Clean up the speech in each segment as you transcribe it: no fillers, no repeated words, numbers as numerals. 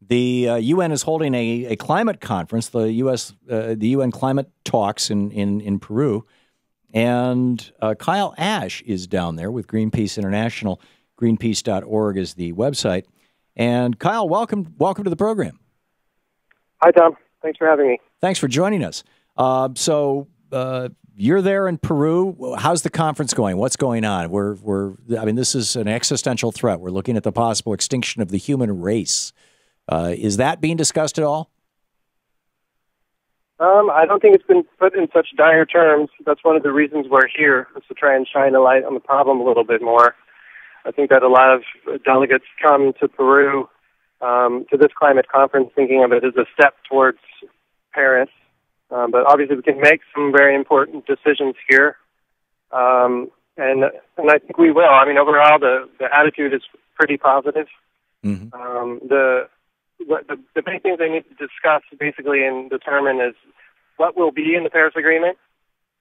The UN is holding a climate conference, the UN climate talks in Peru, and Kyle Ash is down there with Greenpeace International. Greenpeace.org is the website. And Kyle, welcome to the program. Hi, Tom. Thanks for having me. Thanks for joining us. So you're there in Peru. How's the conference going? What's going on? I mean, this is an existential threat. We're looking at the possible extinction of the human race. Is that being discussed at all? I don't think it's been put in such dire terms. That's one of the reasons we're here, is to try and shine a light on the problem a little bit more. I think that a lot of delegates come to Peru to this climate conference thinking of it as a step towards Paris. But obviously we can make some very important decisions here. And I think we will. I mean, overall, the attitude is pretty positive. Mm-hmm. The main things they need to discuss basically and determine is what will be in the Paris Agreement,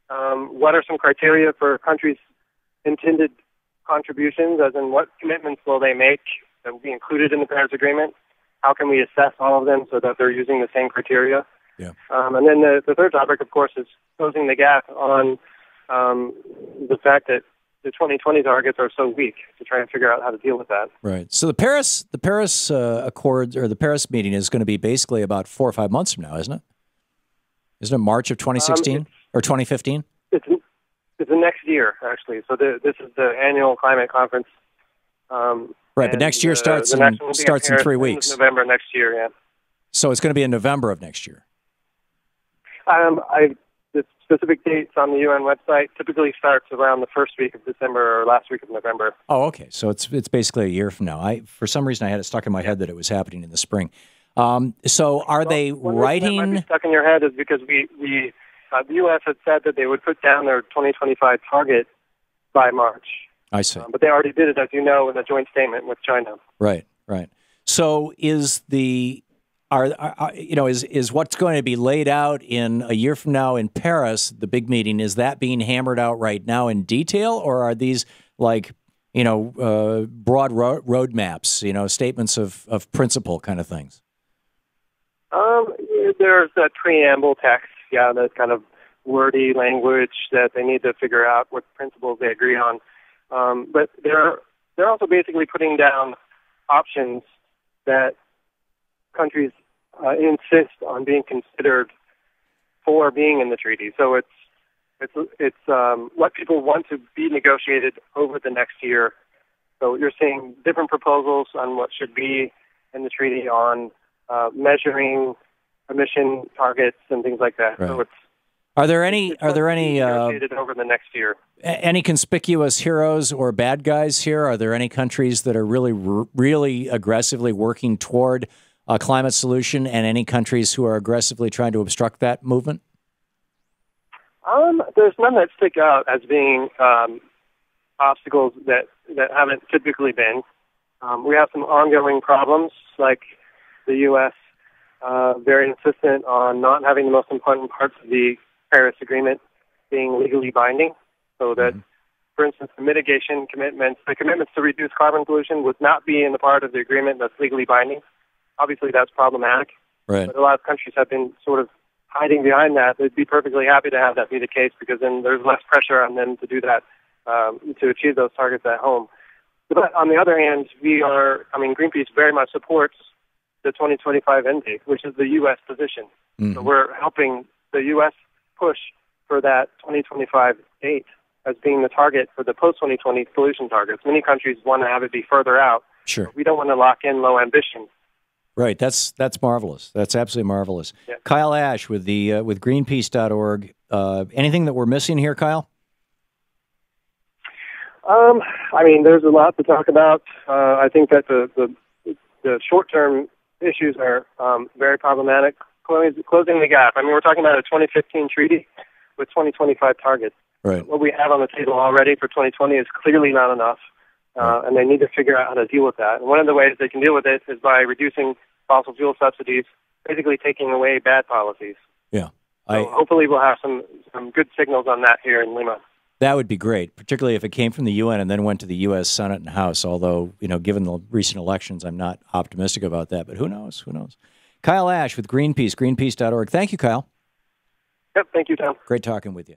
what are some criteria for countries' intended contributions, as in what commitments will they make that will be included in the Paris Agreement, how can we assess all of them so that they're using the same criteria. Yeah. And then the third topic, of course, is closing the gap on the fact that the 2020 targets are so weak, to try and figure out how to deal with that. Right. So the Paris Accord, or the Paris meeting, is going to be basically about 4 or 5 months from now, isn't it? Isn't it March of 2016 or 2015? It's the next year, actually. So this is the annual climate conference. Right, but next year starts in 3 weeks. November next year, yeah. So it's going to be in November of next year. The specific dates on the UN website typically starts around the first week of December or last week of November. Oh, okay. So it's basically a year from now. For some reason, I had it stuck in my head that it was happening in the spring. So are they writing? What might be stuck in your head is because the U.S. had said that they would put down their 2025 target by March. I see. But they already did it, as you know, in a joint statement with China. Right. So is is what's going to be laid out in a year from now in Paris, the big meeting, is that being hammered out right now in detail, or are these broad roadmaps, statements of principle kind of things? There's that preamble text, that kind of wordy language that they need to figure out what principles they agree on. But they're also basically putting down options that countries insist on being considered for being in the treaty. So it's what people want to be negotiated over the next year. So you're seeing different proposals on what should be in the treaty on measuring emission targets and things like that. Right. So Are there any negotiated over the next year? Any conspicuous heroes or bad guys here? Are there any countries that are really aggressively working toward a climate solution, and any countries who are aggressively trying to obstruct that movement? There's none that stick out as being obstacles that haven't typically been. We have some ongoing problems, like the U.S. Very insistent on not having the most important parts of the Paris Agreement being legally binding, so that, for instance, the mitigation commitments, the commitments to reduce carbon pollution would not be in the part of the agreement that's legally binding. Obviously, that's problematic. Right. But a lot of countries have been sort of hiding behind that. They'd be perfectly happy to have that be the case, because then there's less pressure on them to do that, to achieve those targets at home. But on the other hand, Greenpeace very much supports the 2025 end date, which is the U.S. position. So we're helping the U.S. push for that 2025 date as being the target for the post-2020 pollution targets. Many countries want to have it be further out. Sure. We don't want to lock in low ambition. Right. That's marvelous. That's absolutely marvelous. Yeah. Kyle Ash with Greenpeace.org. Anything that we're missing here, Kyle? There's a lot to talk about. I think that the short-term issues are very problematic. Closing the gap. We're talking about a 2015 treaty with 2025 targets. Right. What we have on the table already for 2020 is clearly not enough. And they need to figure out how to deal with that. And one of the ways they can deal with it is by reducing fossil fuel subsidies, basically taking away bad policies. Yeah. So hopefully we'll have some good signals on that here in Lima. That would be great, particularly if it came from the UN and then went to the U.S. Senate and House, although, given the recent elections, I'm not optimistic about that. But who knows? Who knows? Kyle Ash with Greenpeace, greenpeace.org. Thank you, Kyle. Yep, thank you, Tom. Great talking with you.